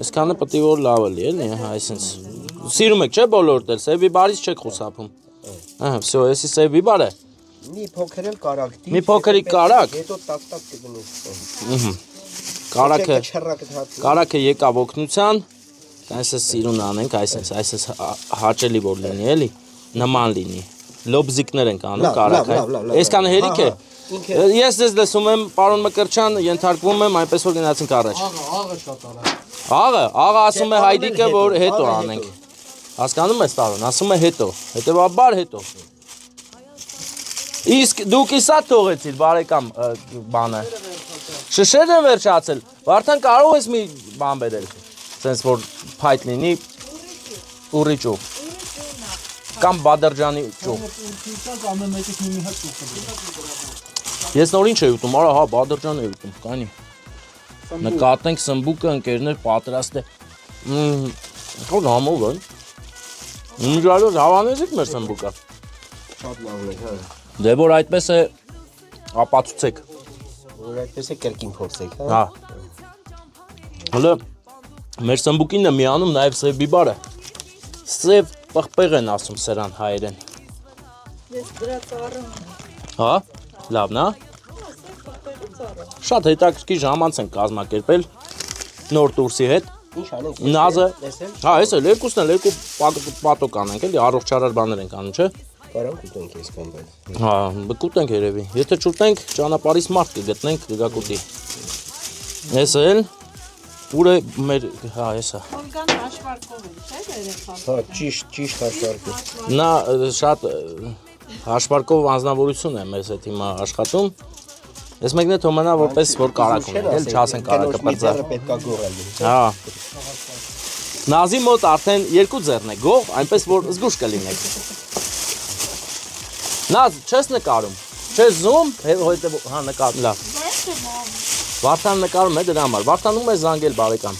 Այսքանը պետք է որ լավ լի, էլի, հա, այսպես։ Սիրում եք, չէ, բոլորդ էլ, սև բիբարից չեք խուսափում։ Ահա, всё, էսի սև բիբար է։ Մի փոքր էլ կարակ։ Մի փոքրիկ կարակ։ Հետո տակ-տակ կգնես։ Կարակը եկավ օգնության, այսպես սիրուն անենք, այսպես հաճելի որ լինի, էլի, նման լինի։ Լոբզիկներ ենք անում կարակը։ Այսքան հերիք է։ Ես ձեզ լսում եմ, պարոն Մկրտչյան, ենթարկվում եմ, այնպես որ գնացինք առաջ։ Աղը շատ արա։ Աղը ասում է Հայդիկը, որ հետո անենք։ Հասկանում ես տարոն, ասում է հետո, հետևաբար հետո։ Իսկ դուք իսա թողեցիր, բարեկամ բանը։ Շշերն են վերջացել, Վարդան կարող ես մի բան բերել, սենց որ փայտ լինի ուռի ճուղ, կամ բադրջանի ճուղ։ Ես նոր ինչ էի ուտում, արա հա բադրջան էի ուտում, կանի։ Նկատենք սմբուկը ընկերներ պատրաստ է։ Խոդ համով են։ Իմիջալոց հավանեցիք մեր սմբուկը։ Շատ լավն է, հա։ Դե որ այդպես է ապացուցեք։ Որ այդպես է կրկին փորձեք, հա։ Հա։ Հələ մեր սմբուկին է միանում նաև սև բիբարը։ Սև պղպեղ են ասում սրան հայերեն։ Ես դրա ծառը։ Հա, լավն է։ Շատ հետաքրքիր ժամանց են կազմակերպել նոր տուրսի հետ։ Ինչ անենք։ Նազը։ Տեսել։ Հա, էս էլ երկուսն էլ երկու պատոկ անենք, էլի առողջարար բաներ ենք անում, չէ։ Կարանք ուտենք ես կան բայց։ Հա, կուտենք երևի։ Եթե չուտենք, ճանապարհից մարդ կգտնենք, կգա կուտի։ Էս էլ ուր է մեր, հա, էսա։ Վոլգան հաշվարկով է, չէ՞ երեխան։ Հա, ճիշտ հաշվարկը։ Նա շատ հաշվարկով անձնավորություն է մեզ հետ հիմա աշխատում։ Ես մեկն է թոմանա որպես որ կարակ ունենք, էլ չասեն կարակը բրձա։ Պետքա գողել։ Հա։ Նազի մոտ արդեն երկու ձեռն է գող, այնպես որ զգուշ կլինեք։ Նազ, չես նկարում։ Չես զում, հետո հա նկար, լավ։ Վարդան նկարում է դրա համար։ Վարդանում է զանգել բարեկամ։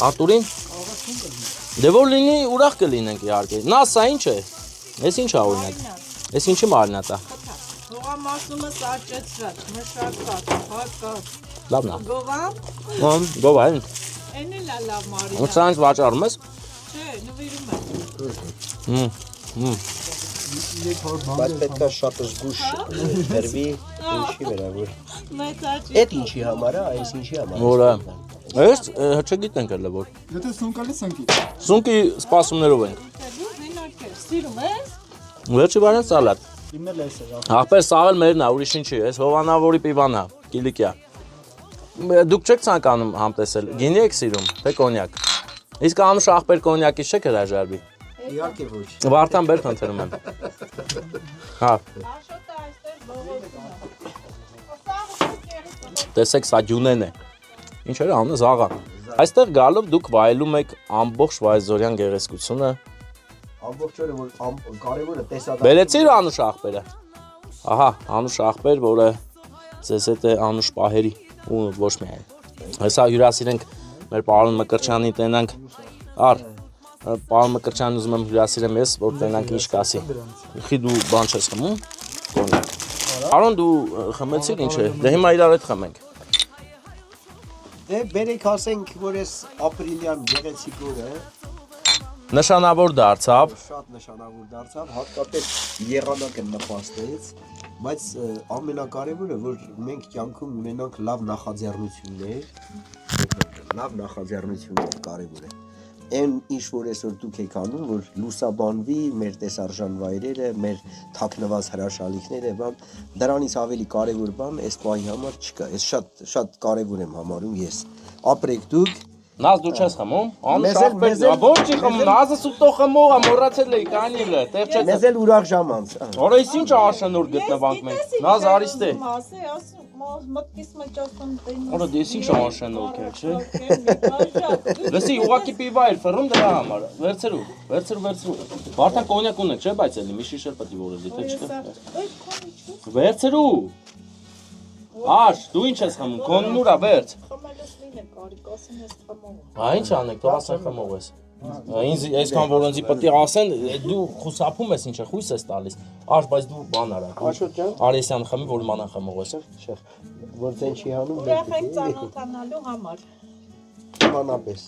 Արտուրին։ Դե որ լինի ուրախ կլինենք իհարկե։ Նազ, սա ինչ է։ Էս ինչ է օրինակ։ Էս ինչի մարինատ է։ Հողամասումը սարճեցրած, մշակած, հակած։ Լավն է։ Գովամ, Գովա են։ են էլ է լավ մարինա։ Ոնց այնց վաճառում ես։ Չէ, նվիրում եմ։ Բայց պետք է շատ զգուշ դրվի ինչի վրա որ։ Մեծաճի։ Էդ ինչի համար է, այս ինչի համար։ Որը։ Էս չգիտենք էլ որ։ Եթե սունկալի սնկի։ Սունկի սպասումներով ենք։ Դու մենակ ես, սիրում ես։ Վերջի բարեն սալատ։ Իմել էս է։ Ախպեր սաղել մերն է, ուրիշ ինչի, այս Հովանավորի պիվան է, Կիլիկյա։ Դուք չեք ցանկանում համտեսել, գինի եք սիրում, թե կոնյակ։ Իսկ Անուշ ախպեր կոնյակից չեք հրաժարվի։ Իհարկե ոչ։ Վարդան բեր խնդրում եմ։ Հա, Աշոտը այստեղ բողոքում է։ տեսեք սա Դյունեն է։ Ինչ էր անունը Զաղան։ Այստեղ գալով դուք վայելում եք ամբողջ Վայզորյան գեղեցկությունը։ Ամբողջ օրը որ կարևորը տեսադար։ Բերեցի՞ր Անուշ ախպերը։ Ահա, Անուշ ախպեր, որը ձեզ հետ է Անուշ պահերի ու ոչ միայն։ Հեսա հյուրասիրենք մեր պարոն Մկրտչյանին տենանք։ Ար, պարոն Մկրտչյանին ուզում եմ հյուրասիրեմ ես, որ տենանք ինչ կասի։ Խի դու բան չես խմում։ Կոնյակ։ Արոն դու խմեցիր ինչ է։ Դե հիմա իրար հետ խմենք։ Դե բերեք ասենք որ այս ապրիլյան գեղեցիկ օրը Նշանավոր դարձավ։ շատ նշանավոր դարձավ, հատկապես եղանակը նպաստեց, բայց ամենակարևորը որ մենք կյանքում ունենանք լավ նախաձեռնություններ կարևոր է։ Այն ինչ որ այսօր դուք եք անում, որ լուսաբանվի մեր տեսարժան վայրերը, մեր թաքնված հրաշալիքները, բան դրանից ավելի կարևոր բան այս պահի համար չկա։ Այս շատ կարևոր եմ համարում ես։ Ապրեք դուք Նազ դու չես խմում։ Անուշ մեզ ախպեր, էլ- ոչ չի խմում, Նազը սուտո խմող է, մոռացել էի կանիլը, տեղ չես։ մեզ էլ ուրախ ժամ անց։ Որը ის ինչ աշնոր գտնվանք մենք։ Նազ արիստե։ Ասում, մտքիս մեջ ասում տեն։ Որը դես ինչ աշնոր է, չէ։ Լսի, ուղակի պիվա էր ֆռում դրա համար։ Վերցրու։ Վարդան կոնյակ ունեք, չէ, բայց էլի մի շիշ էլ պետք է որը դիտե չկա։ Վերցրու։ Աշ, դու ինչ ես խմում, կոնն ուրա, վերց։ Խմելս լինե կարիք, ասում ես խմող։ Հա ինչ անեք, թող ասեն խմող ես։ Ինձ այսքան որ ինձ պետք է ասեն, դու խուսափում ես ինչ է, խույս ես տալիս։ Աշ, բայց դու բան արա։ Աշոտ ջան, Արեսյան խմի, որ իմանան խմող ես, չէ։ որ ցեն չի հանում, Ուրախ ենք ծանոթանալու համար։ մանապես։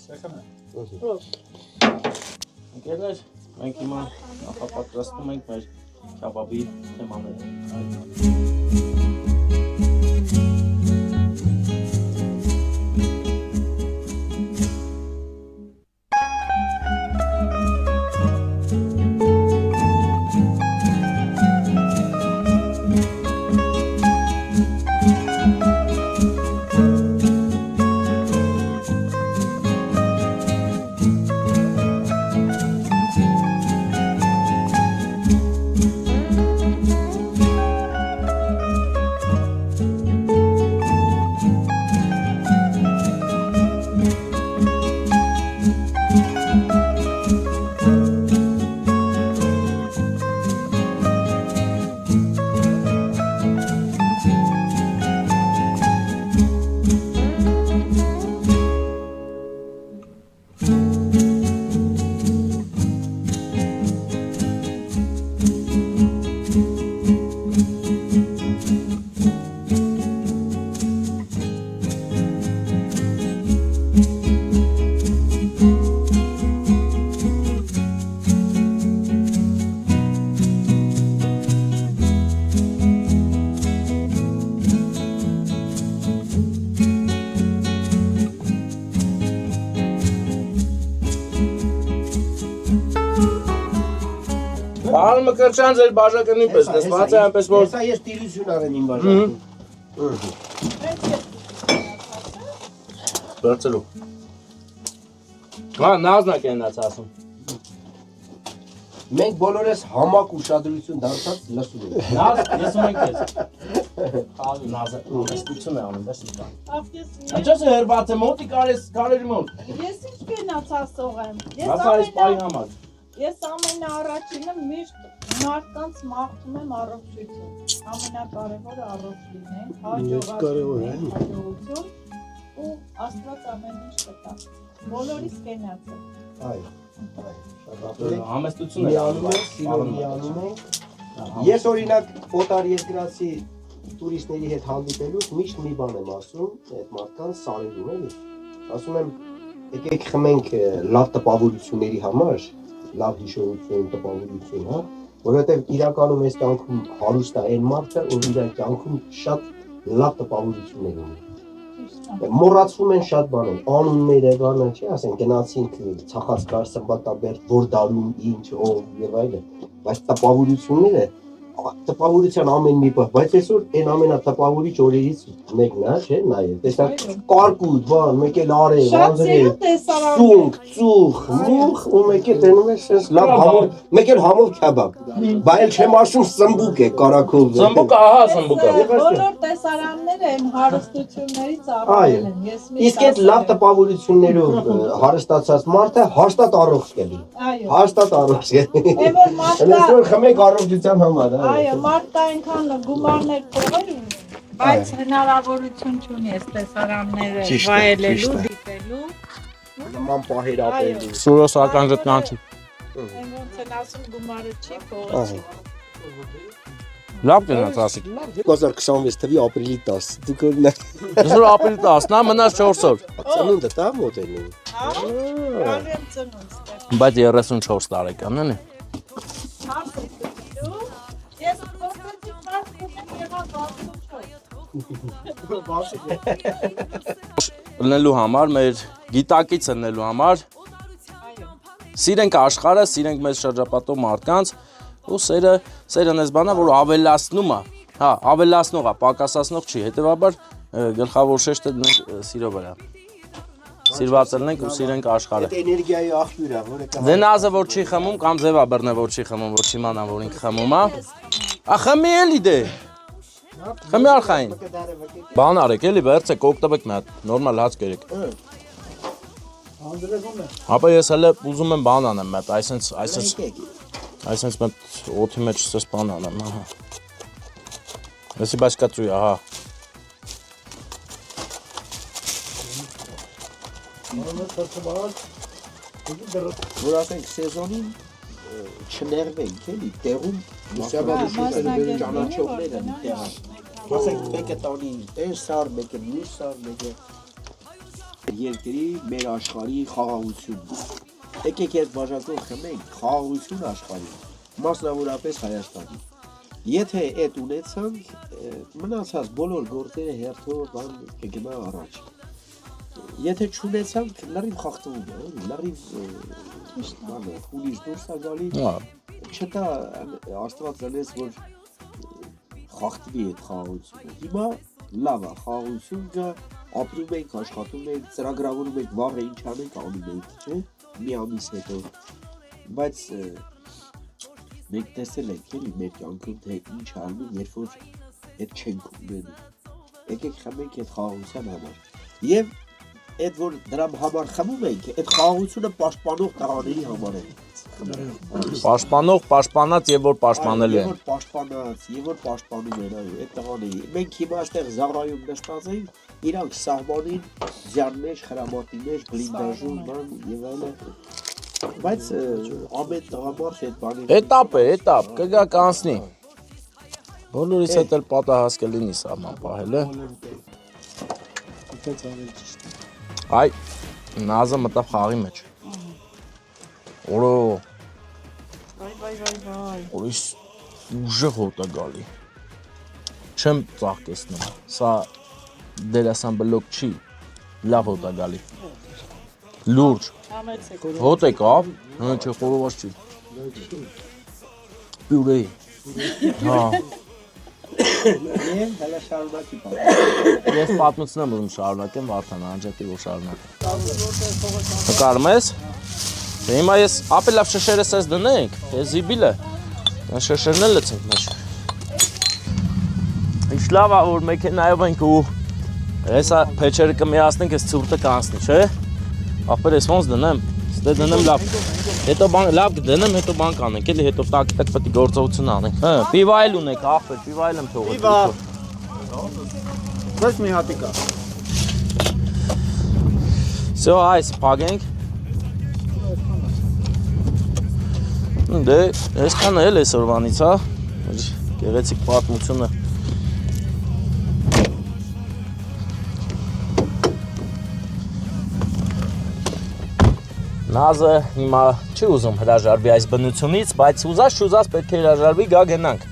Ընկերներ, մենք հիմա նախապատրաստում ենք մեր քաբաբի թեմաները։ Պարոն Մկրտչյան, ձեր բաժակը նույնպես դեսված է այնպես որ Հեսա ես տիրություն արեն իմ բաժակում։ վերցրու։ Հա, Նազն է կենաց ասում։ Մենք բոլորս համակ ուշադրություն դարձած լսում ենք։ Նազ, լսում ենք ես։ Խաղի Նազը, ստություն է անում, ես ինչ կան։ Ախ ես Ինչպես է հերված է մոտի կարերի մոտ։ Ես ինչ կենաց ասող եմ։ Նազը այս պայի համար։ Ես ամենաառաջինը միշտ Մարդկանց մաղթում եմ առողջություն։ Ամենակարևորը առողջ լինեն, հաջողություն ու Աստված ամեն ինչ կտա։ Բոլորիս կենացը։ Համեստություն է Միանում ենք, սիրով միանում ենք։ Ես օրինակ օտար երկրացի տուրիստների հետ հանդիպելուց միշտ մի բան եմ ասում, այդ մարդկանց սարերում էլի։ Ասում եմ, եկեք խմենք լավ տպավորությունների համար, լավ հիշողություն, տպավորություն, հա, որովհետև իրականում այս կյանքում հարուստ է այն մարդը, ով իր կյանքում շատ լավ տպավորություններ ունի։ Մոռացվում են շատ բաներ, անունները, բանը չի, ասեն գնացինք Ցախածկար, Սմբատաբերդ, որ դարում ինչ, ով եւ այլն, բայց տպավորությունները տպավորության ամեն մի բան, բայց այսօր այն ամենատպավորիչ օրերից մեկն է, չէ՞, նայեք, տեսակ կարկուտ, բան, մեկ էլ արև, անձրև, սունկ, ծուխ, մուխ, ու մեկ էլ տենում ես sense լավ համով, մեկ էլ համով քեբաբ։ Բայց էլ չեմ ասում սմբուկ է, կարակով։ Սմբուկը, ահա սմբուկը։ Բոլոր տեսարանները այն հարստություններից առավել են։ Ես մի Իսկ այդ լավ տպավորություններով հարստացած մարդը հաստատ առողջ կլինի։ Այո։ Հաստատ առողջ կլինի։ Որ մարդը Այսօր խմենք առողջության համար, հա։ Այո, մարդը այնքան գումարներ փողեր ունի, բայց հնարավորություն չունի այս տեսարանները վայելելու, դիտելու։ Նման պահեր ապրելու։ Սուրոսական ժտնանչի։ Այն ոնց են ասում գումարը չի, փողը չի։ Լավ կնաց ասիկ։ 2026 թվի ապրիլի 10։ Դուք օրինակ Այսօր ապրիլի 10-ն է, մնաց 4 օր։ ծնունդը տա մոտենում։ Հա։ Գալու եմ ծնունդ ստեղ։ Բայց 34 տարեկան էլի։ Հարց եք դու։ Ես փոխեցի հարցը եղա 64։ Լնելու համար, մեր գիտակից լնելու համար։ Սիրենք աշխարհը, սիրենք մեզ շրջապատող մարդկանց ու սերն էս բանը, որ ավելացնում է, հա, ավելացնող է, պակասացնող չի, հետևաբար գլխավոր շեշտը դնենք սիրո վրա։ Սիրված լինենք ու սիրենք աշխարհը։ Այդ էներգիայի աղբյուր է, որը կա։ Դենազը որ չի խմում կամ ձևաբռնը որ չի խմում, որ չիմանա որ ինքը խմում է։ Ա խմի էլի դե։ Խմի արխային։ Բան արեք էլի, վերցեք, օգտվեք մի հատ, նորմալ հաց կերեք։ Ապա ես հələ ուզում եմ բան անեմ, մատ, այսինքն մտ օդի մեջ սես բան անեմ, ահա։ Էսի բայց կածույ, ահա։ Որ ասենք սեզոնին չներվենք, էլի, տեղում ճանաչողները մի տեղ։ Ասենք մեկը տանի այս սար, մեկը մյուս սար, մեկը երկրի մեր աշխարհի խաղաղությունն է։ Եկեք այս բաժակով խմենք խաղաղություն աշխարհի, մասնավորապես Հայաստանի։ Եթե այդ ունեցանք, մնացած բոլոր գործերը հերթով բան կգնա առաջ։ Եթե չունեցանք, լրիվ խախտվում է, լրիվ բանը խուլիշ դուրս է գալի։ Չտա Աստված անես, որ խախտվի այդ խաղաղությունը։ Հիմա լավ է, խաղաղություն կա, ապրում ենք, աշխատում ենք, ծրագրավորում ենք, վաղը ինչ անենք, անում ենք, չէ՞, մի ամիս հետո։ Բայց մենք տեսել ենք, էլի մեր կյանքում թե ինչ անում, երբ որ այդ չենք ունենում։ Եկեք խմենք այդ խաղաղության համար։ Եվ այդ որ դրա համար խմում ենք, այդ խաղաղությունը պաշտպանող տղաների համար է։ Պաշտպանող, պաշտպանած եւ որ պաշտպանելու են։ Եվ որ պաշտպանած, եւ որ պաշտպանում են, այո, այդ տղաների։ Մենք հիմա այստեղ Զաղրայում նստած ենք, իրանք սահմանին, ձյան մեջ, խրամատի մեջ, բլինդաժում, բան եւ այլն։ Բայց ամեն տղամարդ այդ բանի Էտապ է, էտապ, կգա կանցնի։ Բոլորիս հետ էլ պատահած կլինի սահման պահելը։ Այ, Նազը մտավ խաղի մեջ։ Օրո։ Վայ։ Օրիս ուժը հոտ է գալի։ Չեմ ծաղկեցնում։ Սա դերասան բլոկ չի։ Լավ հոտ է գալի։ Լուրջ։ Հոտ է կավ, հն չէ խորոված չի։ Պյուրե։ Հա։ Եմ հələ շարունակի բան։ Ես պատմությունն եմ շարունակեմ Վարդան անջատի որ շարունակեմ։ Նկարում ես։ Հիմա ես ապել լավ շշերս ես դնենք, ես զիբիլը։ Շշերն էլ լցենք մեջ։ Ինչ լավ է որ մեքենայով ենք ու հեսա փեչերը կմիացնենք, ես ցուրտը կանցնի, չէ՞։ Ապել ես ոնց դնեմ, ստե դնեմ լավ։ Հետո բան լավ կդնեմ, հետո բան կանենք, էլի հետո տակ պետք է գործողություն անենք։ Հա, պիվայել ունեք, ախպեր, պիվայել եմ թողել։ Պիվա։ Պես մի հատի կա։ Սո այս փագենք։ Դե, այսքան էլ այսօրվանից, հա։ Գեղեցիկ պատմությունը։ Նազը հիմա չի ուզում հրաժարվի այս բնությունից, բայց ուզած չուզած պետք է հրաժարվի, գա գնանք։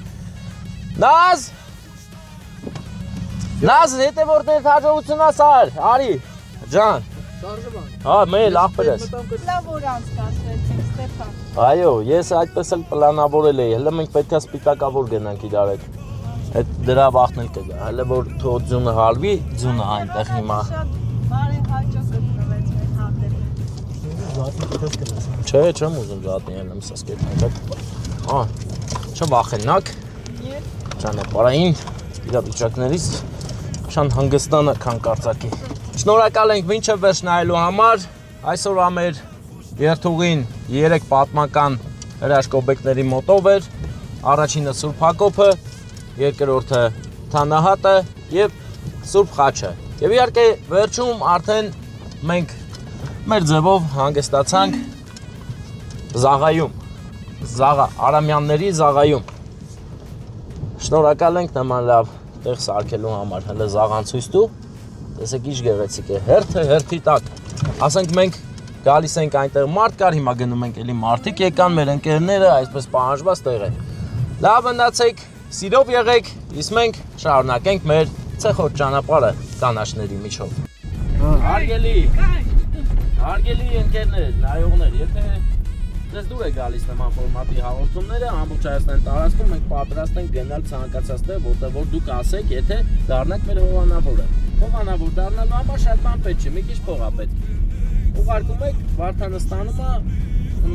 Նազ! Նազ, հետե որտեղ հաջողություն ասար, արի, ջան։ Հա, մեր ախպեր ես։ Լավ որ անցկացրեցինք, Ստեփան։ Այո, ես այդպես էլ պլանավորել էի, հələ մենք պետք է սպիտակավոր գնանք իրար հետ։ Այդ դրա վախն էլ կգա, հələ որ թող ձյունը հալվի, ձյունը այնտեղ հիմա։ Շատ բարի հաջող գտնվեց մեր հանդեպ։ Չէ, չեմ ուզում ժատնի ելնեմ սա սկեթանք։ Չվախենակ։ Ճանապարհային իրավիճակներից շան հանգստանա քան կարծակի։ Շնորհակալ ենք մինչև վերջ նայելու համար։ Այսօր ամեր երթուղին 3 պատմական հրաշքօբյեկտների մոտով էր։ Առաջինը Սուրբ Հակոբը, երկրորդը Թանահատը եւ Սուրբ Խաչը։ Եվ իհարկե վերջում արդեն մենք մեր ձևով հանգստացանք Զաղայում։ Արամյանների Զաղայում։ Շնորհակալ ենք նման լավ տեղ սարքելու համար։ Հələ Զաղան ցույց տու։ Տեսեք ինչ գեղեցիկ է։ Հերթը հերթի տակ։ Ասենք մենք գալիս ենք այնտեղ մարդ կար, հիմա գնում ենք էլի մարդիկ եկան, մեր ընկերները այսպես պահանջված տեղ է։ Լավ մնացեք, սիրով եղեք, իսկ մենք շարունակենք մեր ցեխոտ ճանապարհը կանաչների միջով։ Հարգելի ընկերներ, նայողներ, եթե ձեզ դուր է գալիս նման ֆորմատի հաղորդումները, ամբողջ Հայաստանի տարածքում մենք պատրաստ ենք գնալ ցանկացած տեղ, որտեղ որ դուք ասեք, եթե դառնաք մեր հովանավորը։ Հովանավոր դառնալու համար շատ բան պետք չի, մի քիչ փող է պետք։ Ուղարկում եք Վարդանստանումը,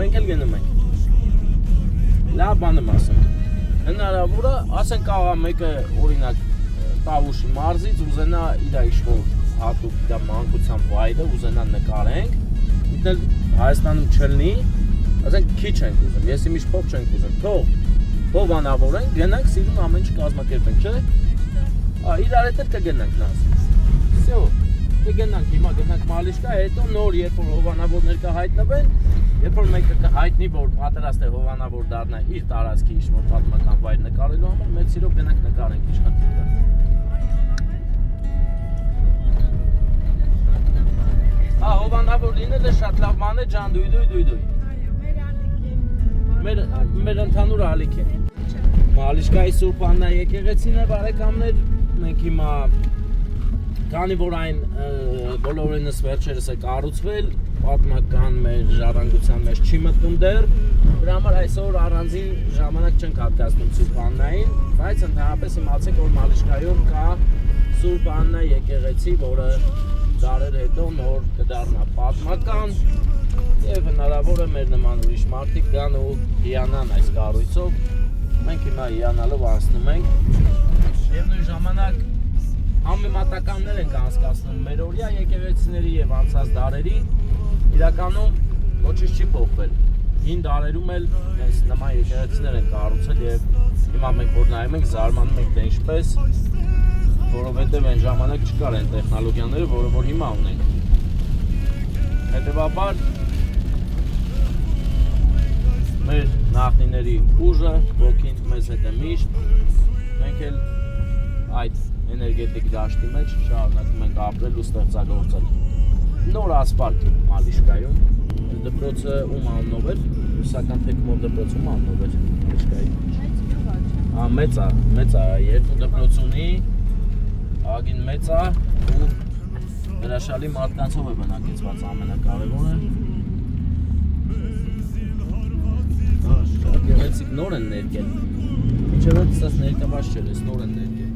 մենք էլ գնում ենք։ Լավ բան եմ ասում։ Հնարավոր է, ասենք աղա մեկը օրինակ Տավուշի մարզից ուզենա իր իշխոր հատուկ դա մանկության վայրը ուզենա նկարենք, դեռ Հայաստանում չլինի, ասենք քիչ ենք ուզում, ես իմիշ փող չենք ուզում, թող հովանավորենք, գնանք սիրուն ամեն ինչ կազմակերպենք, չէ՞։ Իրար հետ կգնանք նազ։ Всё, կգնանք հիմա գնանք Մալիշկա, հետո նոր երբ որ հովանավորներ կհայտնվեն, երբ որ մեկը կհայտնի, որ պատրաստ է հովանավոր դառնա իր տարածքի ինչ-որ պատմական վայր նկարելու համար, մեծ սիրով գնանք նկարենք ինչ խնդիր կա։ Հովանավոր լինելը շատ լավ բան է, ջան, դույ։ Մեր ընդհանուր ալիք է։ Մալիշկայի Սուրբ Աննա եկեղեցին է, բարեկամներ, մենք հիմա քանի որ այն բոլորինս վերջերս է կառուցվել, պատմական մեր ժառանգության մեջ չի մտնում դեռ, դրա համար այսօր առանձին ժամանակ չենք հատկացնում Սուրբ Աննային, բայց ընդհանրապես իմացեք, որ Մալիշկայում կա Սուրբ Աննա եկեղեցի, որը դարեր հետո նոր կդառնա պատմական եւ հնարավոր է մեր նման ուրիշ մարդիկ գան ու հիանան այս կառույցով։ Մենք հիմա հիանալով անցնում ենք եւ նույն ժամանակ համեմատականներ ենք անցկացնում մեր օրյա եկեղեցիների եւ անցած դարերի։ Իրականում ոչինչ չի փոխվել։ Հին դարերում էլ այս նման եկեղեցիներ են կառուցել եւ հիմա մենք որ նայում ենք զարմանում ենք թե ինչպես, որովհետև այն ժամանակ չկար այն տեխնոլոգիաները, որը որ հիմա ունենք։ Հետևաբար մեր նախնիների ուժը, ոգին մեզ հետ է միշտ, մենք էլ այդ էներգետիկ դաշտի մեջ շարունակում ենք ապրել ու ստեղծագործել։ Նոր ասֆալտ Մալիշկայում, դպրոցը ում անունով էր, ռուսական թեկմոր դպրոցը ում անունով էր Մալիշկայի։ Մեծ է, երկու դպրոց ունի, ագին մեծ է ու հրաշալի մարդկանցով է բնակեցված ամենակարևորը։ Շատ գեղեցիկ նոր են ներկել։ Մինչև այդ սաս ներկված չէր, ես նոր են ներկել։